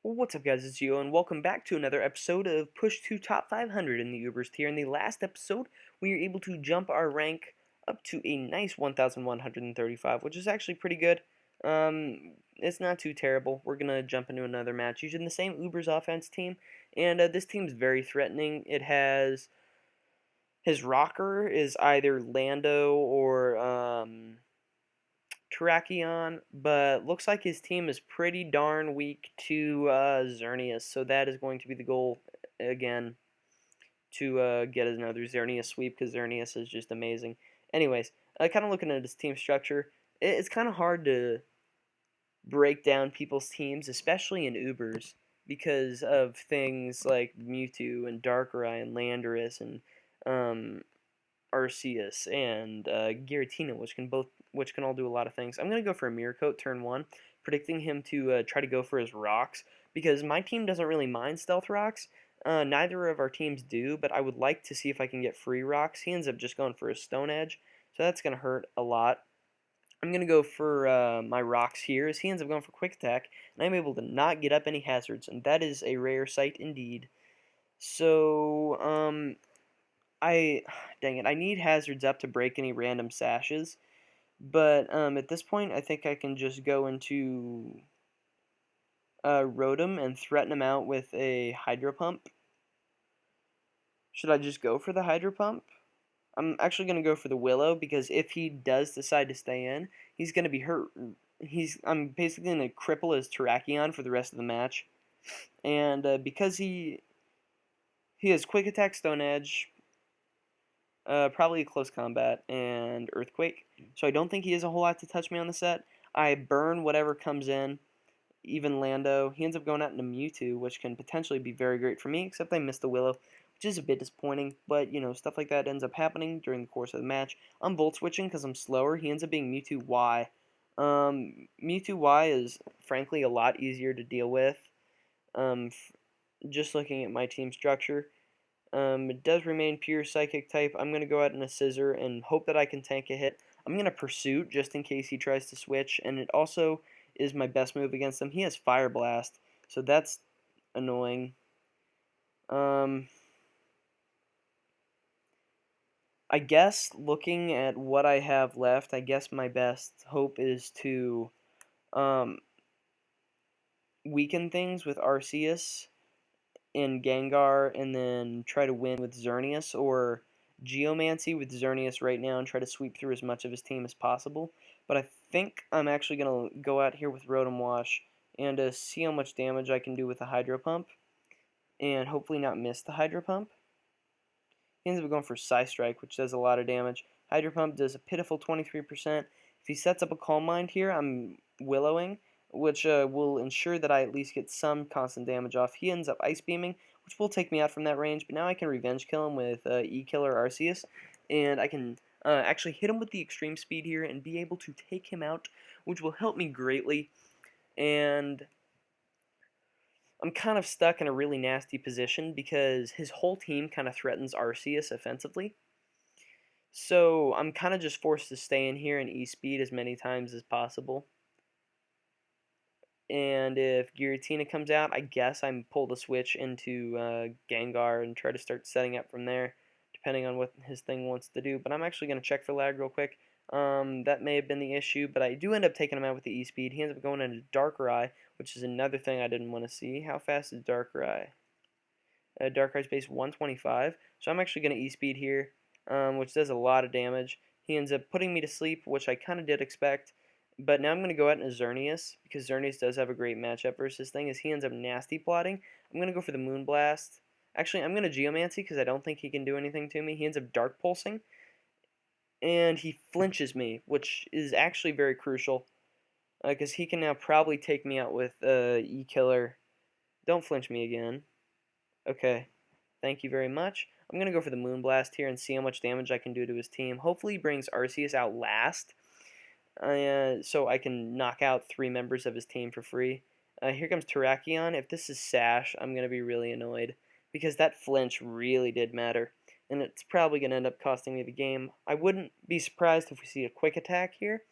What's up, guys? It's Gio, and welcome back to another episode of Push to Top 500 in the UBAHS tier. In the last episode, we were able to jump our rank up to a nice 1,135, which is actually pretty good. It's not too terrible. We're going to jump into another match using the same UBAHS offense team, and this team's very threatening. It has... His rocker is either Lando or Terrakion, but looks like his team is pretty darn weak to Xerneas, so that is going to be the goal again, to get another Xerneas sweep, because Xerneas is just amazing. Anyways, kind of looking at his team structure, it's kind of hard to break down people's teams, especially in UBAHS, because of things like Mewtwo and Darkrai and Landorus and Arceus and Giratina, which can all do a lot of things. I'm gonna go for a Mirror Coat turn 1, predicting him to try to go for his rocks, because my team doesn't really mind Stealth Rocks. Neither of our teams do, but I would like to see if I can get free rocks. He ends up just going for a Stone Edge, so that's gonna hurt a lot. I'm gonna go for my rocks here, as he ends up going for Quick Attack, and I'm able to not get up any hazards, and that is a rare sight indeed. So, dang it, I need hazards up to break any random sashes, but at this point, I think I can just go into Rotom and threaten him out with a Hydro Pump. Should I just go for the Hydro Pump? I'm actually going to go for the Willow, because if he does decide to stay in, he's going to be hurt. I'm basically going to cripple his Terrakion for the rest of the match. And because he has Quick Attack, Stone Edge, probably Close Combat, and Earthquake. So I don't think he has a whole lot to touch me on the set. I burn whatever comes in, even Lando. He ends up going out into Mewtwo, which can potentially be very great for me, except I missed the Willow, which is a bit disappointing. But, you know, stuff like that ends up happening during the course of the match. I'm Volt Switching because I'm slower. He ends up being Mewtwo Y. Mewtwo Y is, frankly, a lot easier to deal with, just looking at my team structure. It does remain pure Psychic type. I'm going to go out in a Scissor and hope that I can tank a hit. I'm going to Pursuit just in case he tries to switch, and it also is my best move against him. He has Fire Blast, so that's annoying. I guess looking at what I have left, I guess my best hope is to weaken things with Arceus and Gengar, and then try to win with Xerneas, or Geomancy with Xerneas right now and try to sweep through as much of his team as possible. But I think I'm actually going to go out here with Rotom Wash and see how much damage I can do with the Hydro Pump, and hopefully not miss the Hydro Pump. He ends up going for Psy Strike, which does a lot of damage. Hydro Pump does a pitiful 23%. If he sets up a Calm Mind here, I'm Willowing, which will ensure that I at least get some constant damage off. He ends up Ice Beaming, which will take me out from that range, but now I can Revenge Kill him with E-Killer Arceus, and I can actually hit him with the Extreme Speed here and be able to take him out, which will help me greatly. And I'm kind of stuck in a really nasty position because his whole team kind of threatens Arceus offensively. So I'm kind of just forced to stay in here and E-Speed as many times as possible. And if Giratina comes out, I guess I'm pull the switch into Gengar and try to start setting up from there, depending on what his thing wants to do. But I'm actually going to check for lag real quick. That may have been the issue, but I do end up taking him out with the E-Speed. He ends up going into Darkrai, which is another thing I didn't want to see. How fast is Darkrai? Darkrai's base 125, so I'm actually going to E-Speed here, which does a lot of damage. He ends up putting me to sleep, which I kind of did expect. But now I'm going to go out into Xerneas, because Xerneas does have a great matchup versus thing, as he ends up Nasty Plotting. I'm going to go for the Moonblast. Actually, I'm going to Geomancy, because I don't think he can do anything to me. He ends up Dark Pulsing, and he flinches me, which is actually very crucial, because he can now probably take me out with E-Killer. Don't flinch me again. Okay, thank you very much. I'm going to go for the Moonblast here and see how much damage I can do to his team. Hopefully he brings Arceus out last, so I can knock out 3 members of his team for free. Here comes Terrakion. If this is Sash, I'm going to be really annoyed, because that flinch really did matter. and it's probably going to end up costing me the game. I wouldn't be surprised if we see a quick attack here.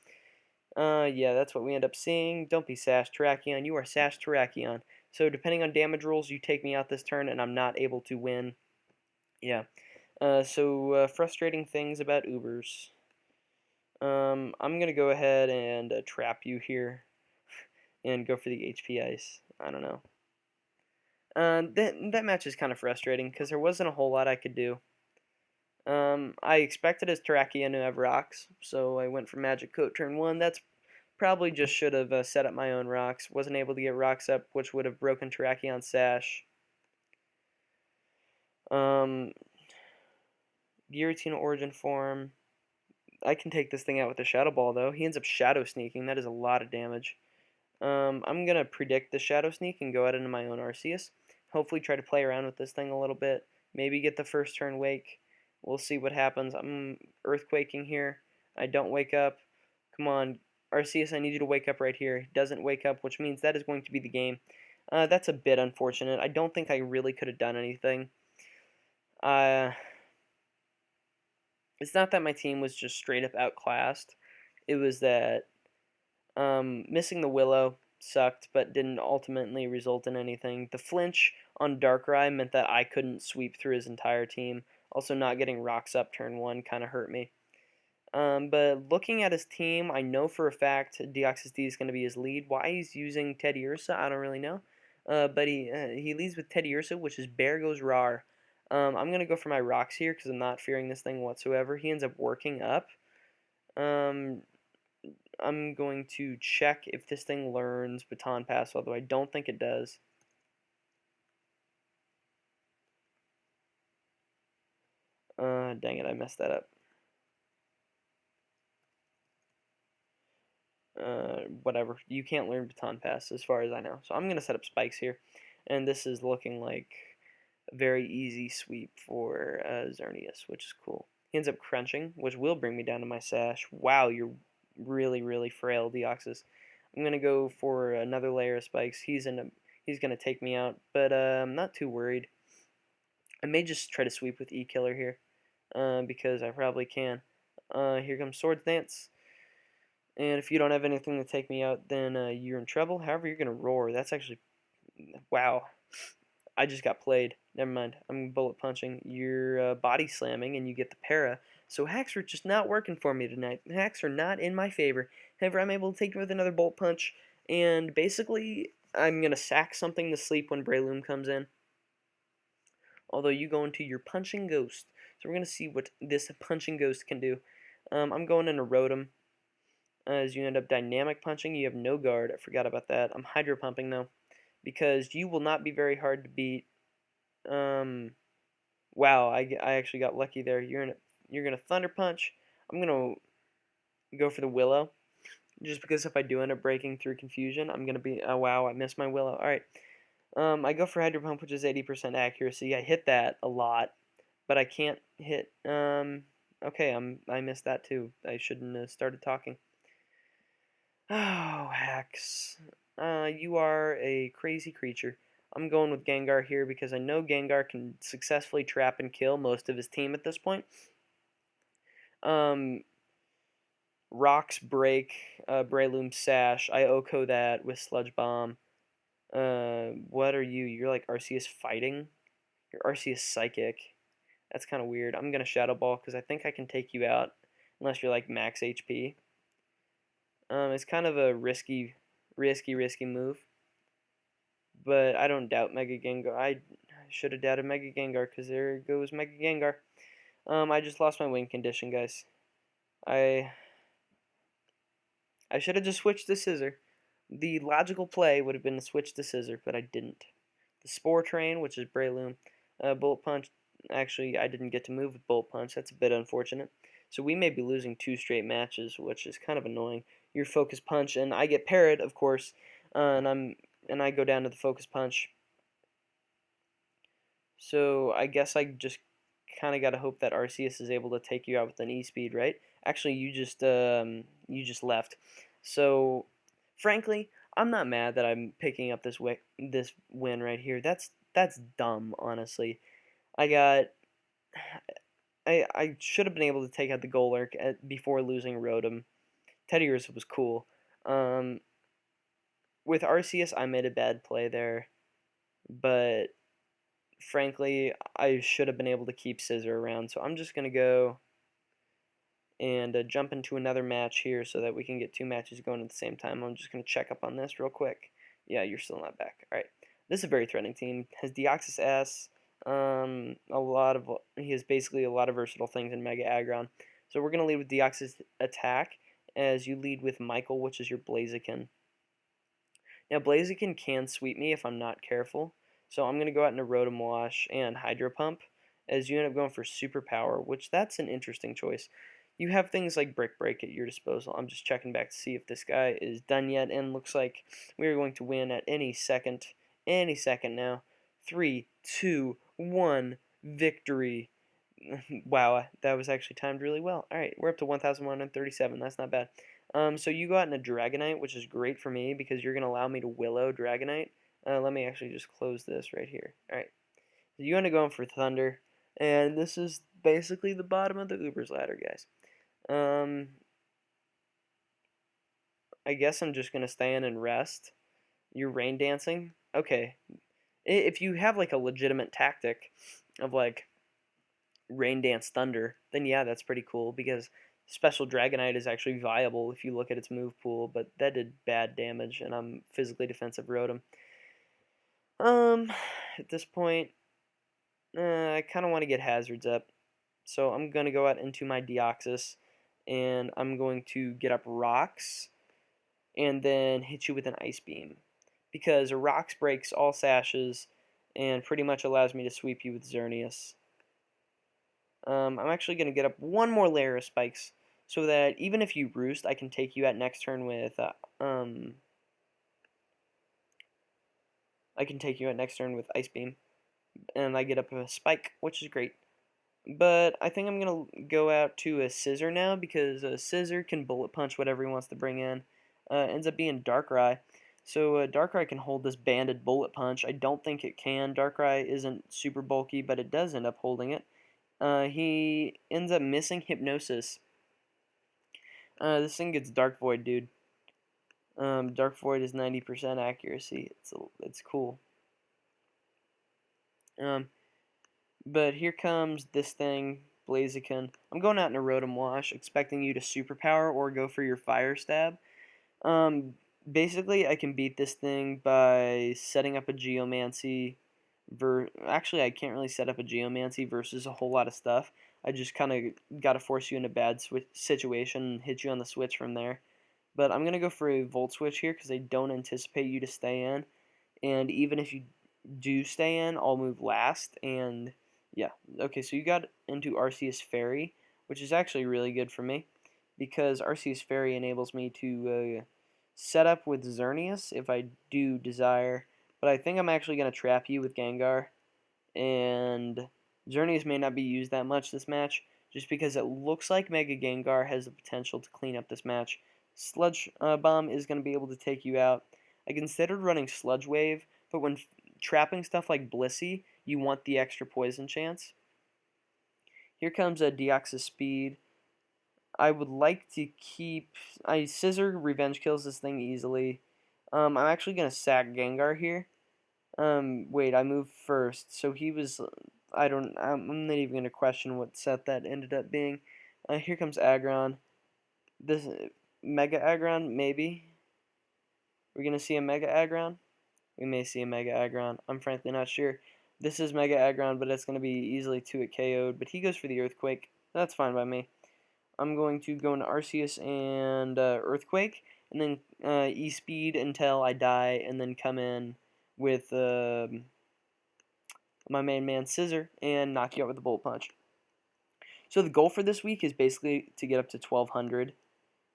Yeah, that's what we end up seeing. Don't be Sash Terrakion. You are Sash Terrakion. So depending on damage rules, you take me out this turn, and I'm not able to win. Yeah. Frustrating things about Ubers. I'm gonna go ahead and trap you here, and go for the HP Ice. I don't know. That match is kind of frustrating because there wasn't a whole lot I could do. I expected his Terrakion to have rocks, so I went for Magic Coat turn 1. That's probably just should have set up my own rocks. Wasn't able to get rocks up, which would have broken Terrakion's Sash. Giratina Origin Form. I can take this thing out with a Shadow Ball, though. He ends up Shadow Sneaking. That is a lot of damage. I'm going to predict the Shadow Sneak and go out into my own Arceus. Hopefully try to play around with this thing a little bit. Maybe get the first turn Wake. We'll see what happens. I'm Earthquaking here. I don't wake up. Come on, Arceus, I need you to wake up right here. He doesn't wake up, which means that is going to be the game. That's a bit unfortunate. I don't think I really could have done anything. It's not that my team was just straight up outclassed. It was that missing the Willow sucked, but didn't ultimately result in anything. The flinch on Darkrai meant that I couldn't sweep through his entire team. Also, not getting rocks up turn 1 kind of hurt me. But looking at his team, I know for a fact Deoxys D is going to be his lead. Why he's using Teddiursa, I don't really know. But he leads with Teddiursa, which is Bear Goes Rar. I'm going to go for my rocks here because I'm not fearing this thing whatsoever. He ends up working up. I'm going to check if this thing learns Baton Pass, although I don't think it does. Dang it, I messed that up. Whatever. You can't learn Baton Pass as far as I know. So I'm going to set up spikes here. And this is looking like a very easy sweep for Xerneas, which is cool. He ends up crunching, which will bring me down to my Sash. Wow, you're really, really frail, Deoxys. I'm going to go for another layer of spikes. He's going to take me out, but I'm not too worried. I may just try to sweep with E-Killer here, because I probably can. Here comes Swords Dance. And if you don't have anything to take me out, then you're in trouble. However, you're going to roar. That's actually... Wow. I just got played. Never mind. I'm bullet punching. You're body slamming, and you get the para. So hacks are just not working for me tonight. Hacks are not in my favor. However, I'm able to take you with another bolt punch. And basically, I'm going to sack something to sleep when Breloom comes in. Although you go into your Punching Ghost. So we're going to see what this Punching Ghost can do. I'm going into Rotom. As you end up dynamic punching, you have no guard. I forgot about that. I'm hydro pumping though, because you will not be very hard to beat. Wow, I actually got lucky there. You're gonna Thunder Punch. I'm gonna go for the Willow, just because if I do end up breaking through Confusion, I'm gonna be. Oh wow, I missed my Willow. All right. I go for Hydro Pump, which is 80% accuracy. I hit that a lot, but I can't hit. Okay, I missed that too. I shouldn't have started talking. Oh, Hacks. You are a crazy creature. I'm going with Gengar here because I know Gengar can successfully trap and kill most of his team at this point. Rocks break, Breloom Sash. I OHKO that with Sludge Bomb. What are you? You're like Arceus Fighting? You're Arceus Psychic. That's kind of weird. I'm going to Shadow Ball because I think I can take you out unless you're like max HP. It's kind of a risky move. But I don't doubt Mega Gengar. I should have doubted Mega Gengar because there goes Mega Gengar. I just lost my win condition, guys. I should have just switched to Scissor. The logical play would have been to switch to Scissor, but I didn't. The Spore Train, which is Breloom. Bullet Punch. Actually, I didn't get to move with Bullet Punch. That's a bit unfortunate. So we may be losing 2 straight matches, which is kind of annoying. Your Focus Punch, and I get parried, of course, and I go down to the Focus Punch. So I guess I just kind of got to hope that Arceus is able to take you out with an E-Speed, right? Actually, you just left. So, frankly, I'm not mad that I'm picking up this win right here. That's dumb, honestly. I should have been able to take out the Golurk before losing Rotom. Teddiursa was cool. With Arceus, I made a bad play there, but frankly, I should have been able to keep Scissor around. So I'm just gonna go and jump into another match here so that we can get 2 matches going at the same time. I'm just gonna check up on this real quick. Yeah, you're still not back. All right, this is a very threatening team. Has Deoxys S. He has basically a lot of versatile things in Mega Aggron. So we're gonna lead with Deoxys attack as you lead with Michael, which is your Blaziken. Now Blaziken can sweep me if I'm not careful. So I'm gonna go out into Rotom Wash and Hydro Pump as you end up going for Superpower, which that's an interesting choice. You have things like Brick Break at your disposal. I'm just checking back to see if this guy is done yet, and looks like we are going to win at any second now. 3, 2, 1, victory. Wow, that was actually timed really well. Alright, we're up to 1,137. That's not bad. So you go out in a Dragonite, which is great for me because you're going to allow me to Willow Dragonite. Let me actually just close this right here. Alright, so you end up going for Thunder, and this is basically the bottom of the Uber's ladder, guys. I guess I'm just going to stay in and rest. You're rain dancing? Okay. If you have like a legitimate tactic of like rain dance thunder, then yeah, that's pretty cool because special Dragonite is actually viable if you look at its move pool, but that did bad damage and I'm physically defensive Rotom. At this point, I kind of want to get hazards up, so I'm going to go out into my Deoxys and I'm going to get up Rocks and then hit you with an Ice Beam because Rocks breaks all sashes and pretty much allows me to sweep you with Xerneas. I'm actually going to get up one more layer of spikes so that even if you roost, I can take you out next turn with Ice Beam, and I get up a spike, which is great. But I think I'm going to go out to a Scissor now because a Scissor can bullet punch whatever he wants to bring in. Ends up being Darkrai. So Darkrai can hold this banded bullet punch. I don't think it can. Darkrai isn't super bulky, but it does end up holding it. He ends up missing Hypnosis. This thing gets Dark Void, dude. Dark Void is 90% accuracy. It's cool. But here comes this thing, Blaziken. I'm going out in a Rotom Wash, expecting you to Superpower or go for your Fire Stab. Basically, I can beat this thing by setting up a Geomancy. Actually, I can't really set up a Geomancy versus a whole lot of stuff. I just kind of got to force you in a bad situation and hit you on the switch from there. But I'm going to go for a Volt Switch here because I don't anticipate you to stay in. And even if you do stay in, I'll move last. And yeah, okay, so you got into Arceus Fairy, which is actually really good for me because Arceus Fairy enables me to set up with Xerneas if I do desire. But I think I'm actually going to trap you with Gengar. And Xerneas may not be used that much this match just because it looks like Mega Gengar has the potential to clean up this match. Sludge Bomb is going to be able to take you out. I considered running Sludge Wave, but when trapping stuff like Blissey, you want the extra poison chance. Here comes a Deoxys Speed. I would like to keep... Scissor Revenge kills this thing easily. I'm actually going to sack Gengar here. Wait, I moved first, so he was... I'm not even going to question what set that ended up being. Here comes Aggron. This... Mega Aggron, maybe? We're going to see a Mega Aggron? We may see a Mega Aggron. I'm frankly not sure. This is Mega Aggron, but it's going to be easily 2-hit KO'd. But he goes for the Earthquake. That's fine by me. I'm going to go into Arceus and Earthquake, and then E-Speed until I die, and then come in with my main man Scissor and knock you out with a Bullet Punch. So the goal for this week is basically to get up to 1,200.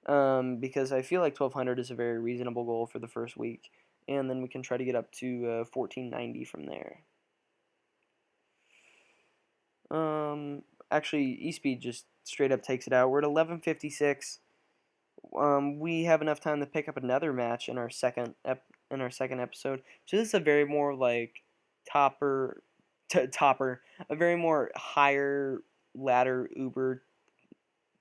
Because I feel like 1,200 is a very reasonable goal for the first week, and then we can try to get up to 1,490 from there. Actually, E-Speed just straight up takes it out. We're at 11:56. We have enough time to pick up another match in our second episode. So this is a very more like a very more higher ladder Uber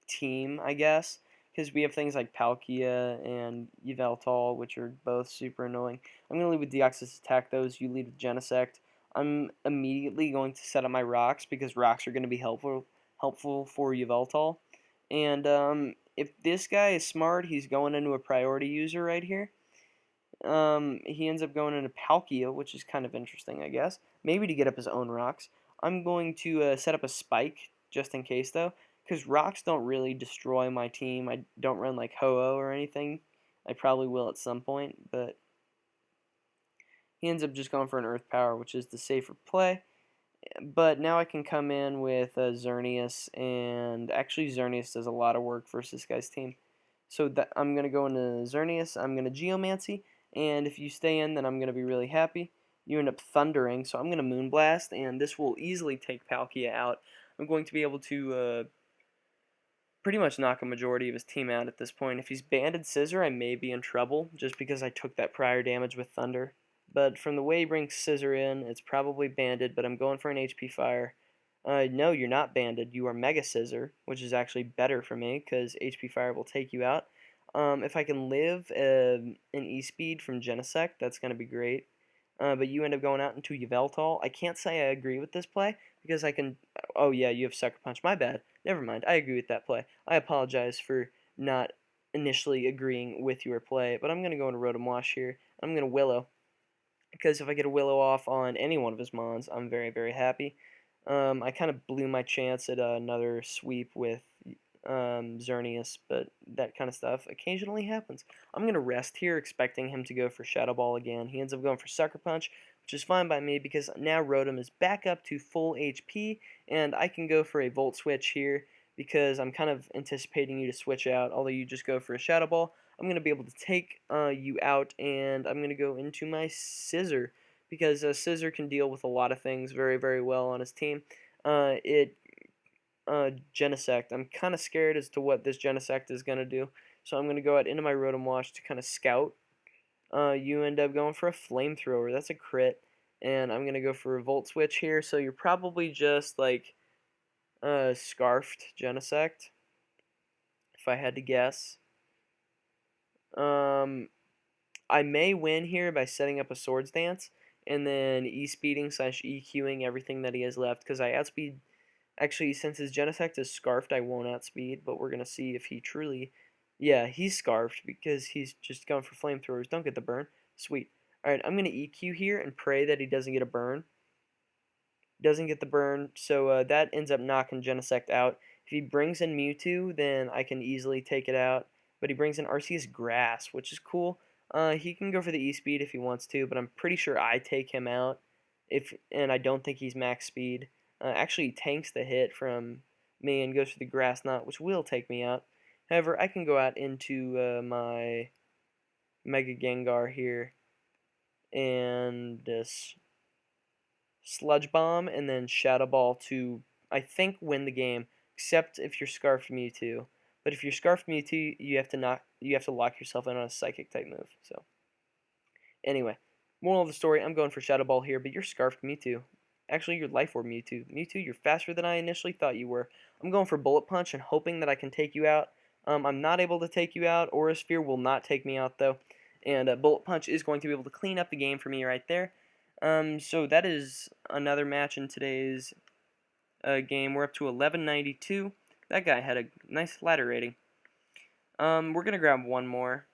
team, I guess, because we have things like Palkia and Yveltal, which are both super annoying. I'm going to lead with Deoxys Attack those, you lead with Genesect. I'm immediately going to set up my rocks, because rocks are going to be helpful for Yveltal. And if this guy is smart, he's going into a priority user right here. He ends up going into Palkia, which is kind of interesting, I guess. Maybe to get up his own rocks. I'm going to set up a spike, just in case, though, because rocks don't really destroy my team. I don't run like Ho-Oh or anything. I probably will at some point, but he ends up just going for an Earth Power, which is the safer play. But now I can come in with Xerneas, and actually Xerneas does a lot of work versus this guy's team. So I'm going to go into Xerneas, I'm going to Geomancy, and if you stay in, then I'm going to be really happy. You end up Thundering, so I'm going to Moonblast, and this will easily take Palkia out. I'm going to be able to pretty much knock a majority of his team out at this point. If he's Banded Scissor, I may be in trouble, just because I took that prior damage with Thunder. But from the way he brings Scissor in, it's probably banded, but I'm going for an HP Fire. No, you're not banded. You are Mega Scissor, which is actually better for me, because HP Fire will take you out. If I can live an E-Speed from Genesect, that's going to be great. But you end up going out into Yveltal. I can't say I agree with this play, because I can... Oh, yeah, you have Sucker Punch. My bad. Never mind. I agree with that play. I apologize for not initially agreeing with your play, but I'm going to go into Rotom Wash here. I'm going to Willow, because if I get a Willow off on any one of his mons, I'm very, very happy. I kind of blew my chance at another sweep with Xerneas, but that kind of stuff occasionally happens. I'm going to rest here, expecting him to go for Shadow Ball again. He ends up going for Sucker Punch, which is fine by me, because now Rotom is back up to full HP, and I can go for a Volt Switch here, because I'm kind of anticipating you to switch out, although you just go for a Shadow Ball. I'm going to be able to take you out, and I'm going to go into my Scissor, because Scissor can deal with a lot of things very, very well on his team. Genesect. I'm kind of scared as to what this Genesect is going to do, so I'm going to go out into my Rotom Wash to kind of scout. You end up going for a Flamethrower. That's a crit, and I'm going to go for a Volt Switch here, so you're probably just, like, Scarfed Genesect, if I had to guess. I may win here by setting up a Swords Dance and then E-speeding / EQing everything that he has left, because I outspeed. Actually, since his Genesect is Scarfed, I won't outspeed, but we're going to see if he truly... Yeah, he's Scarfed, because he's just going for Flamethrowers. Don't get the burn. Sweet. Alright, I'm going to EQ here and pray that he doesn't get a burn. Doesn't get the burn, so that ends up knocking Genesect out. If he brings in Mewtwo, then I can easily take it out. But he brings in Arceus Grass, which is cool. He can go for the E-Speed if he wants to, but I'm pretty sure I take him out. And I don't think he's max speed. Actually, he tanks the hit from me and goes for the Grass Knot, which will take me out. However, I can go out into my Mega Gengar here and Sludge Bomb and then Shadow Ball to, I think, win the game, except if you're Scarfed Mewtwo. But if you're Scarfed Mewtwo, you have to lock yourself in on a Psychic type move. So, anyway, moral of the story: I'm going for Shadow Ball here, but you're Scarfed Mewtwo. Actually, you're Life Orb Mewtwo. Mewtwo, you're faster than I initially thought you were. I'm going for Bullet Punch and hoping that I can take you out. I'm not able to take you out. Aura Sphere will not take me out, though. And Bullet Punch is going to be able to clean up the game for me right there. So that is another match in today's game. We're up to 1192. That guy had a nice ladder rating. We're going to grab one more.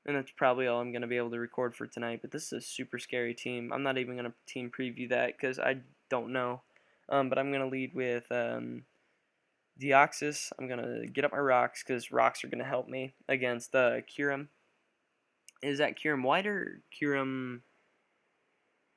And that's probably all I'm going to be able to record for tonight. But this is a super scary team. I'm not even going to team preview that because I don't know. But I'm going to lead with Deoxys. I'm going to get up my rocks because rocks are going to help me against Kyurem. Is that Kyurem White or Kyurem...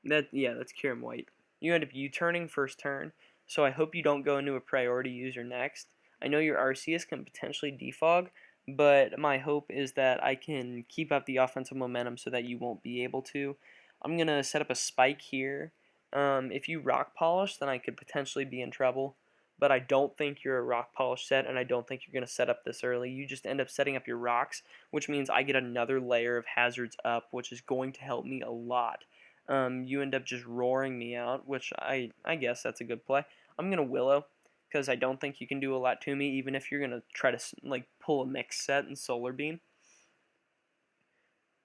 Yeah, that's Kyurem White. You end up U-turning first turn. So I hope you don't go into a priority user next. I know your Arceus can potentially defog, but my hope is that I can keep up the offensive momentum so that you won't be able to. I'm going to set up a spike here. If you rock polish, then I could potentially be in trouble, but I don't think you're a rock polish set, and I don't think you're going to set up this early. You just end up setting up your rocks, which means I get another layer of hazards up, which is going to help me a lot. You end up just roaring me out, which I guess that's a good play. I'm going to Willow, because I don't think you can do a lot to me, even if you're gonna try to like pull a mix set and Solar Beam.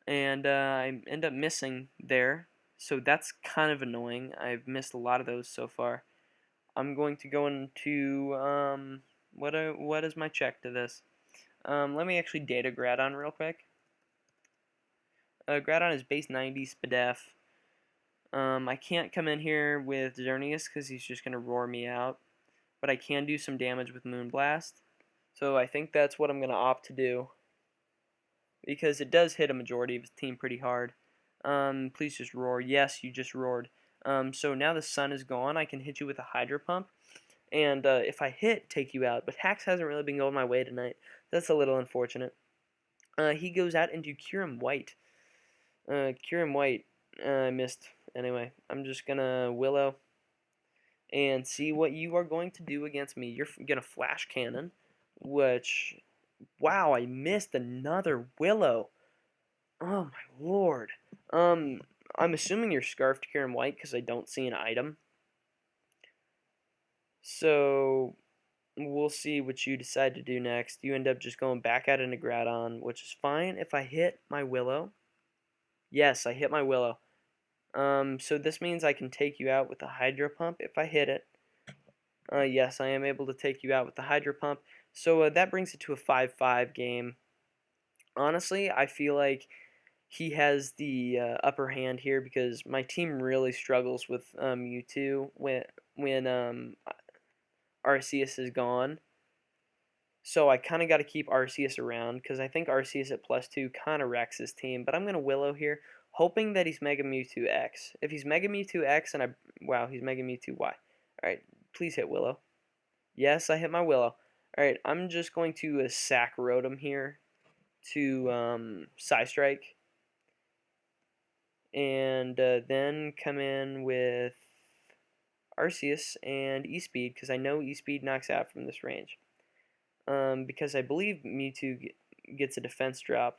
And I end up missing there, so that's kind of annoying. I've missed a lot of those so far. I'm going to go into what is my check to this? Let me actually data Gradon real quick. Gradon is base 90 SPDEF. I can't come in here with Xerneas because he's just going to roar me out. But I can do some damage with Moonblast. So I think that's what I'm going to opt to do. Because it does hit a majority of his team pretty hard. Please just roar. Yes, you just roared. So now the sun is gone. I can hit you with a Hydro Pump. And if I hit, take you out. But Hax hasn't really been going my way tonight. That's a little unfortunate. He goes out into Kyurem White. Kyurem White, I missed. Anyway, I'm just gonna Willow and see what you are going to do against me. You're gonna Flash Cannon, which, wow, I missed another Willow. Oh my lord. I'm assuming you're Scarfed Kyurem White because I don't see an item. So we'll see what you decide to do next. You end up just going back out into Gradon, which is fine if I hit my Willow. Yes, I hit my Willow. So this means I can take you out with a Hydro Pump if I hit it. Yes, I am able to take you out with the Hydro Pump. So that brings it to a 5-5 game. Honestly, I feel like he has the upper hand here because my team really struggles with Mewtwo when Arceus is gone. So I kind of got to keep Arceus around because I think Arceus at +2 kind of wrecks his team. But I'm going to Willow here, hoping that he's Mega Mewtwo X. If he's Mega Mewtwo X and wow, he's Mega Mewtwo Y. Alright, please hit Willow. Yes, I hit my Willow. Alright, I'm just going to sack Rotom here to Psystrike. And then come in with Arceus and E-Speed because I know E-Speed knocks out from this range. Because I believe Mewtwo gets a defense drop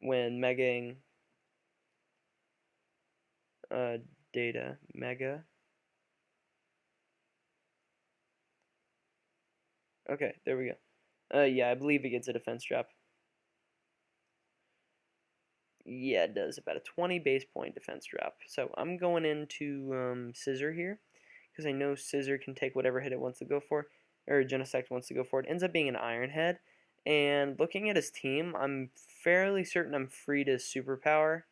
when megaing data mega. Okay, there we go. Yeah, I believe it gets a defense drop. Yeah, it does. About a 20 base point defense drop. So I'm going into Scissor here because I know Scissor can take whatever hit it wants to go for, or Genesect wants to go for. It ends up being an Iron Head, and looking at his team, I'm fairly certain I'm free to Superpower,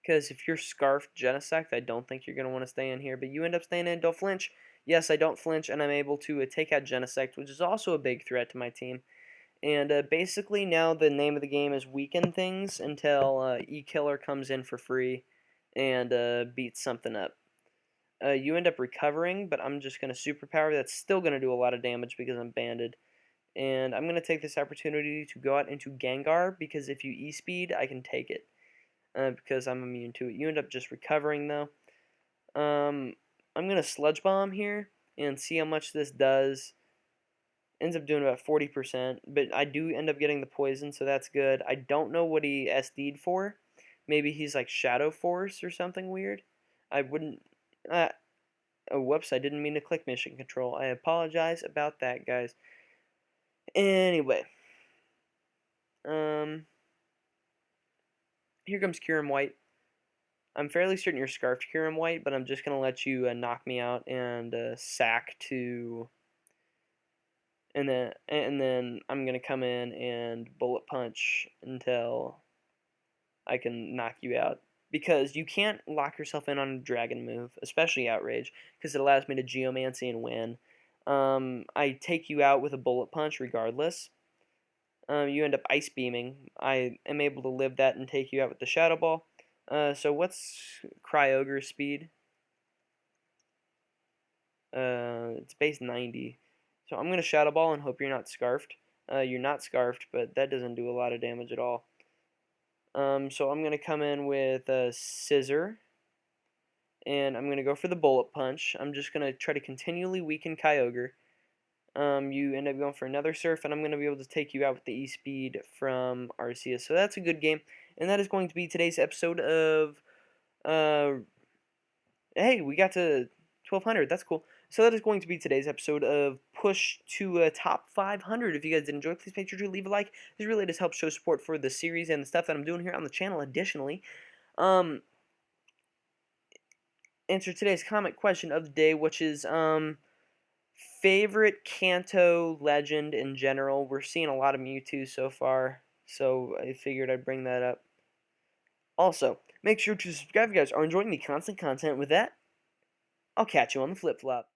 because if you're Scarfed Genesect, I don't think you're going to want to stay in here, but you end up staying in. Don't flinch. Yes, I don't flinch, and I'm able to take out Genesect, which is also a big threat to my team. And basically now the name of the game is weaken things until E-Killer comes in for free and beats something up. You end up recovering, but I'm just going to Superpower. That's still going to do a lot of damage because I'm banded. And I'm going to take this opportunity to go out into Gengar, because if you E-Speed, I can take it. Because I'm immune to it. You end up just recovering, though. I'm going to Sludge Bomb here and see how much this does. Ends up doing about 40%, but I do end up getting the poison, so that's good. I don't know what he SD'd for. Maybe he's like Shadow Force or something weird. I wouldn't... oh, whoops, I didn't mean to click Mission Control. I apologize about that, guys. Anyway. Here comes Kyurem White. I'm fairly certain you're Scarfed Kyurem White, but I'm just going to let you knock me out and sack to... And then I'm going to come in and Bullet Punch until I can knock you out. Because you can't lock yourself in on a Dragon move, especially Outrage, because it allows me to Geomancy and win. I take you out with a Bullet Punch regardless. You end up Ice Beaming. I am able to live that and take you out with the Shadow Ball. So what's Kyogre's speed? It's base 90. So I'm going to Shadow Ball and hope you're not Scarfed. You're not Scarfed, but that doesn't do a lot of damage at all. So I'm going to come in with a Scissor. And I'm going to go for the Bullet Punch. I'm just going to try to continually weaken Kyogre. You end up going for another Surf, and I'm going to be able to take you out with the E-Speed from Arceus. So that's a good game. And that is going to be today's episode of Hey, we got to 1,200. That's cool. So that is going to be today's episode of Push to Top 500. If you guys did enjoy, please make sure to leave a like. This really does help show support for the series and the stuff that I'm doing here on the channel. Additionally, um, answer today's comment question of the day, which is favorite Kanto legend in general. We're seeing a lot of Mewtwo so far, so I figured I'd bring that up. Also, make sure to subscribe if you guys are enjoying the constant content. With that, I'll catch you on the flip flop.